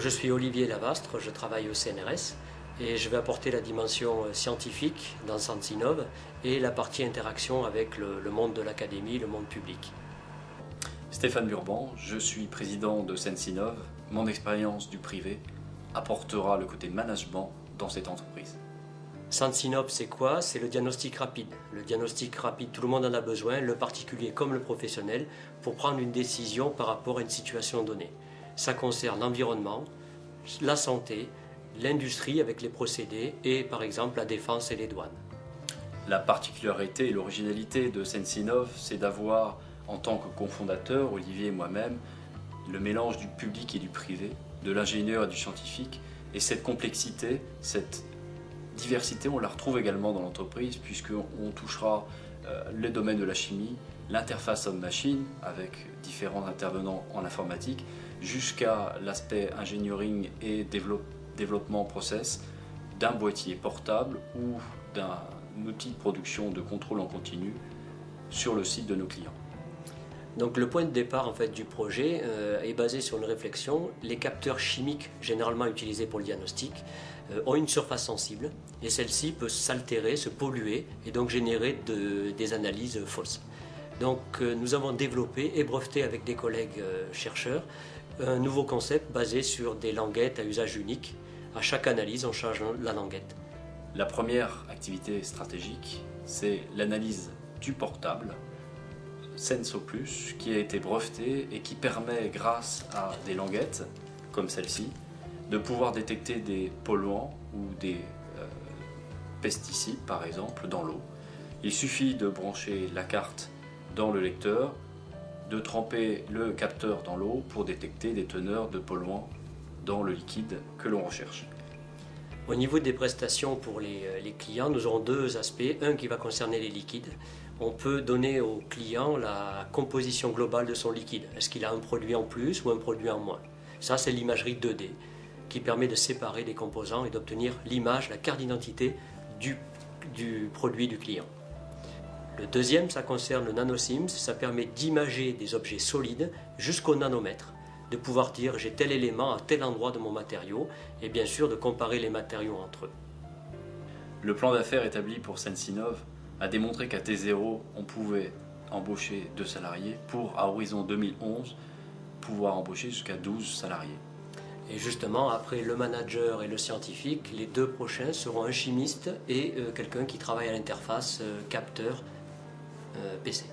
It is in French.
je suis Olivier Lavastre, je travaille au CNRS et je vais apporter la dimension scientifique dans Sensinov et la partie interaction avec le monde de l'académie, le monde public. Stéphane Burban, je suis président de Sensinov. Mon expérience du privé apportera le côté management dans cette entreprise. Sensinov, c'est quoi? C'est le diagnostic rapide. Le diagnostic rapide, tout le monde en a besoin, le particulier comme le professionnel, pour prendre une décision par rapport à une situation donnée. Ça concerne l'environnement, la santé, l'industrie avec les procédés et par exemple la défense et les douanes. La particularité et l'originalité de Sensinov, c'est d'avoir, en tant que cofondateur, Olivier et moi-même, le mélange du public et du privé, de l'ingénieur et du scientifique. Et cette complexité, cette diversité, on la retrouve également dans l'entreprise puisqu'on touchera les domaines de la chimie, l'interface homme-machine avec différents intervenants en informatique, jusqu'à l'aspect engineering et développement process d'un boîtier portable ou d'un outil de production de contrôle en continu sur le site de nos clients. Donc le point de départ en fait, du projet est basé sur une réflexion. Les capteurs chimiques généralement utilisés pour le diagnostic ont une surface sensible et celle-ci peut s'altérer, se polluer et donc générer des analyses fausses. Donc nous avons développé et breveté avec des collègues chercheurs un nouveau concept basé sur des languettes à usage unique. À chaque analyse, on change la languette. La première activité stratégique, c'est l'analyse du portable SensoPlus qui a été breveté et qui permet, grâce à des languettes comme celle-ci, de pouvoir détecter des polluants ou des pesticides par exemple dans l'eau. Il suffit de brancher la carte dans le lecteur, de tremper le capteur dans l'eau pour détecter des teneurs de polluants dans le liquide que l'on recherche. Au niveau des prestations pour les clients, nous aurons deux aspects. Un qui va concerner les liquides. On peut donner au client la composition globale de son liquide. Est-ce qu'il a un produit en plus ou un produit en moins? Ça, c'est l'imagerie 2D qui permet de séparer les composants et d'obtenir l'image, la carte d'identité du produit du client. Le deuxième, ça concerne le NanoSIMS. Ça permet d'imager des objets solides jusqu'au nanomètre, de pouvoir dire j'ai tel élément à tel endroit de mon matériau et bien sûr de comparer les matériaux entre eux. Le plan d'affaires établi pour Sensinov a démontré qu'à T0 on pouvait embaucher 2 salariés pour à horizon 2011 pouvoir embaucher jusqu'à 12 salariés. Et justement après le manager et le scientifique, les deux prochains seront un chimiste et quelqu'un qui travaille à l'interface capteur PC.